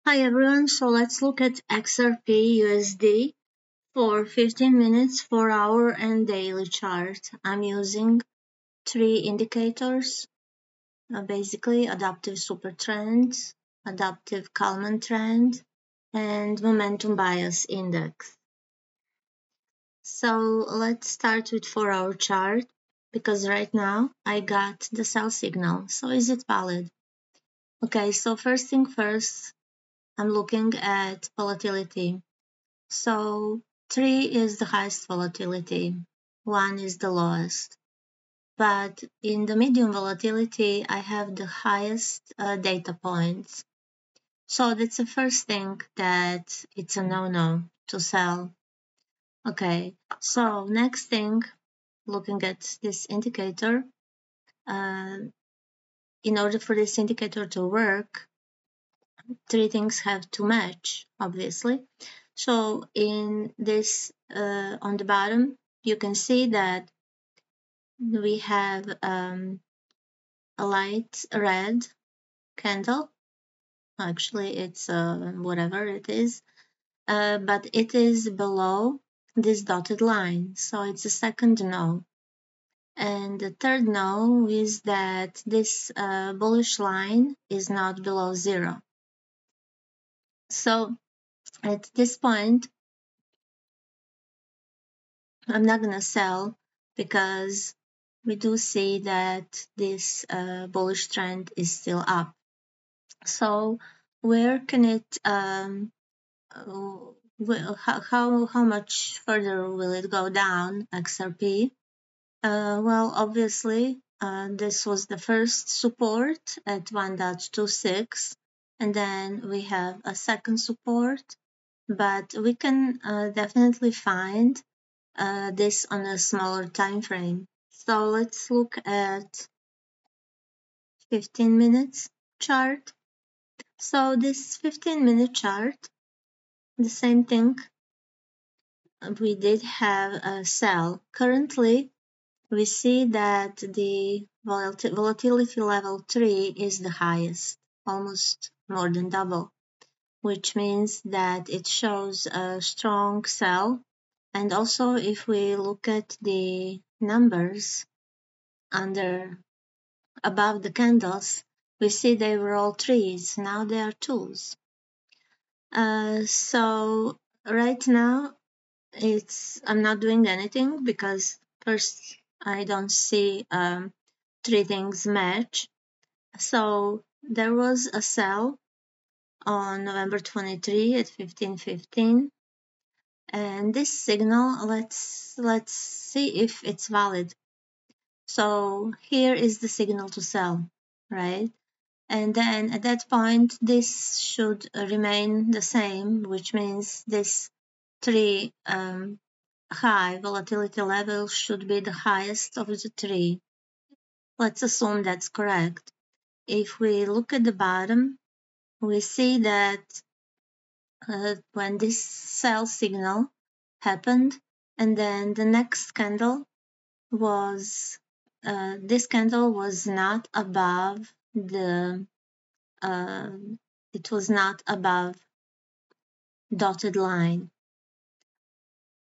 Hi everyone, so let's look at XRP USD for 15 minutes, 4-hour and daily chart. I'm using three indicators, basically adaptive super trend, adaptive Kalman trend, and momentum bias index. So let's start with 4-hour chart because right now I got the sell signal. So is it valid? Okay, so first thing first, I'm looking at volatility. So 3 is the highest volatility, 1 is the lowest. But in the medium volatility, I have the highest data points. So that's the first thing that it's a no-no to sell. Okay, so next thing, looking at this indicator, in order for this indicator to work, three things have to match, obviously. So in this, on the bottom, you can see that we have a light red candle. Actually, it's whatever it is, but it is below this dotted line. So it's the second no. And the third no is that this bullish line is not below zero. So at this point, I'm not going to sell because we do see that this bullish trend is still up. So where can it, how much further will it go down, XRP? Well, obviously, this was the first support at 1.26, and then we have a second support, but we can definitely find this on a smaller time frame. So let's look at 15 minutes chart. So this 15-minute chart, the same thing, we did have a sell. Currently, we see that the volatility level 3 is the highest, almost more than double, which means that it shows a strong sell. And also, if we look at the numbers above the candles, we see they were all threes. Now they are twos. So right now, I'm not doing anything because first I don't see three things match. So there was a sell on November 23 at 15:15. And this signal, let's see if it's valid. So here is the signal to sell, right? And then at that point, this should remain the same, which means this three high volatility level should be the highest of the three. Let's assume that's correct. If we look at the bottom, we see that when this sell signal happened, and then the next candle was this candle was not above the it was not above dotted line.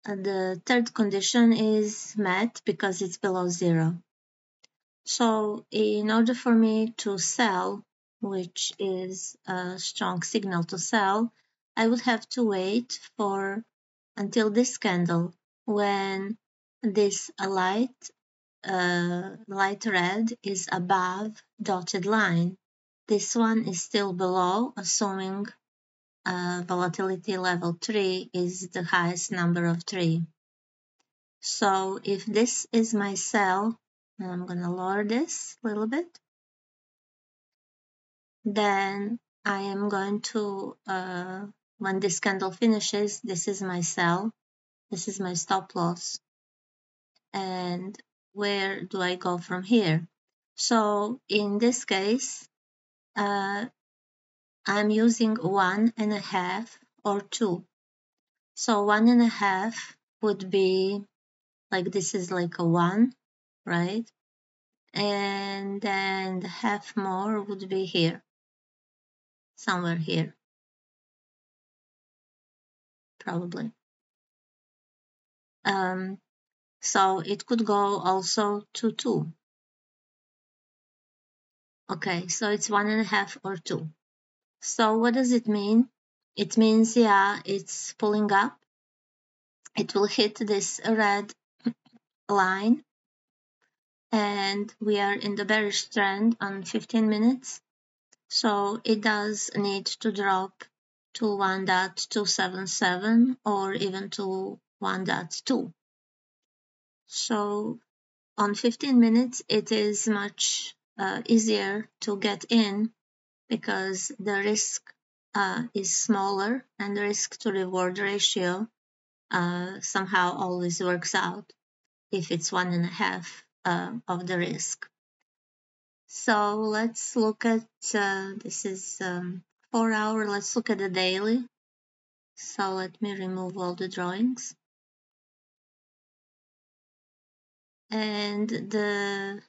The third condition is met because it's below zero. So in order for me to sell, which is a strong signal to sell, I would have to wait until this candle when this light red is above dotted line. This one is still below, assuming volatility level 3 is the highest number of 3. So if this is my sell, and I'm going to lower this a little bit, then I am going to, when this candle finishes, this is my sell, this is my stop loss. And where do I go from here? So in this case, I'm using 1.5 or 2. So 1.5 would be like this is like a 1, right? And then the half more would be here, somewhere here. probably. So it could go also to 2. Okay, so it's 1.5 or 2. So what does it mean? It means, yeah, it's pulling up. It will hit this red line, and we are in the bearish trend on 15 minutes. So it does need to drop to 1.277 or even to 1.2. So on 15 minutes, it is much easier to get in because the risk is smaller, and the risk to reward ratio somehow always works out if it's 1.5 of the risk. So let's look at, this is 4 hour, let's look at the daily. So let me remove all the drawings. And the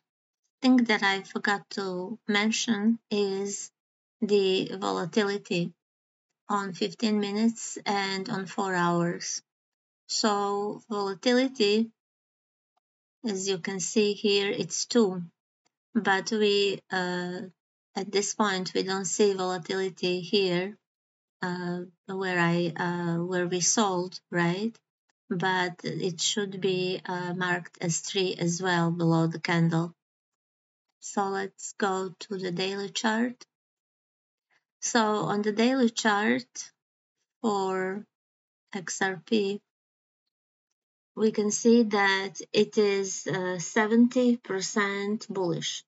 thing that I forgot to mention is the volatility on 15 minutes and on 4 hours. So volatility, as you can see here, it's 2, but we at this point we don't see volatility here where we sold, right? But it should be marked as 3 as well below the candle. So let's go to the daily chart. So on the daily chart for XRP, we can see that it is 70% bullish.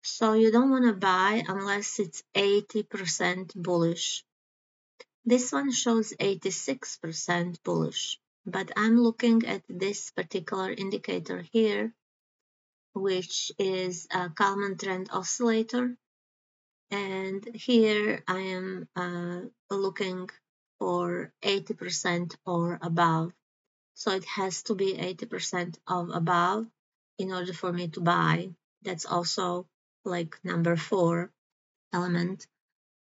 So you don't want to buy unless it's 80% bullish. This one shows 86% bullish, but I'm looking at this particular indicator here, which is a Kalman trend oscillator. And here I am looking for 80% or above. So it has to be 80% of above in order for me to buy. That's also like number 4 element.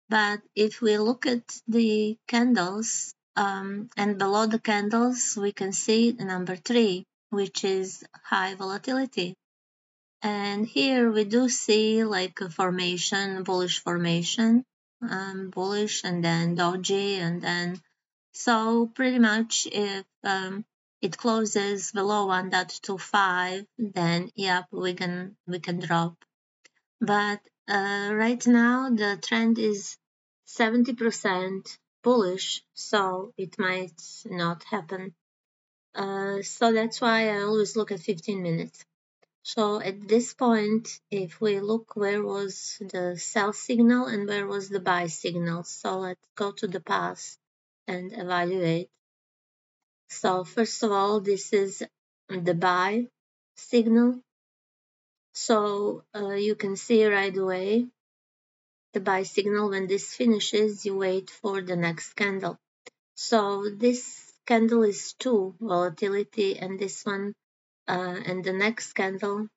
But if we look at the candles, and below the candles, we can see the number 3, which is high volatility. And here we do see like a formation, bullish formation, bullish and then doji, and then so pretty much if it closes below 1.25, then yep, we can drop. But right now the trend is 70% bullish, so it might not happen. So that's why I always look at 15 minutes. So at this point, if we look where was the sell signal and where was the buy signal, so let's go to the past and evaluate. So first of all, this is the buy signal. So you can see right away the buy signal. When this finishes, you wait for the next candle. So this candle is 2 volatility, and this one and the next candle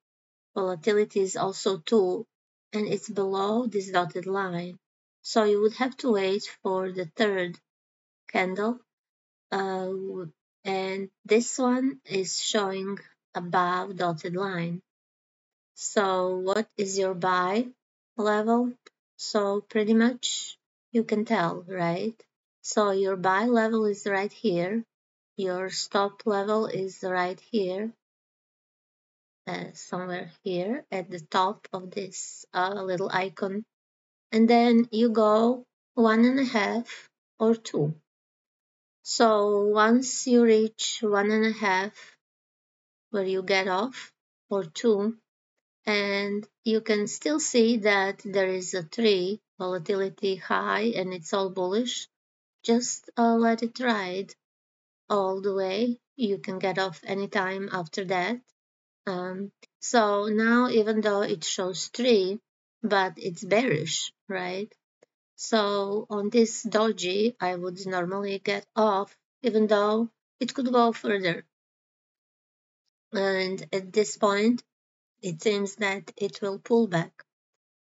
volatility is also 2, and it's below this dotted line. So you would have to wait for the third candle, and this one is showing above dotted line. So what is your buy level? So pretty much you can tell, right? So your buy level is right here. Your stop level is right here. Somewhere here at the top of this little icon. And then you go 1.5 or 2. So once you reach 1.5, where you get off, or 2, and you can still see that there is a 3 volatility high and it's all bullish, just let it ride all the way. You can get off anytime after that. So now, even though it shows 3, but it's bearish, right? So on this doji, I would normally get off, even though it could go further. And at this point, it seems that it will pull back.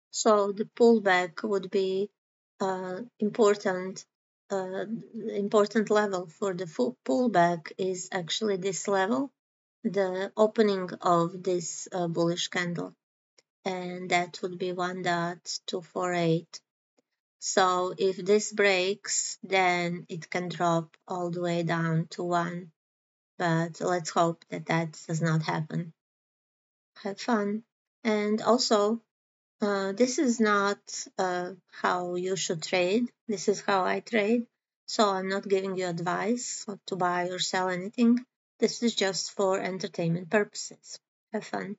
So the pullback would be important important level for the full pullback is actually this level, the opening of this bullish candle, and that would be 1.248. So if this breaks, then it can drop all the way down to 1, but let's hope that that does not happen. Have fun. And also, this is not how you should trade. This is how I trade. So I'm not giving you advice to buy or sell anything. This is just for entertainment purposes. Have fun.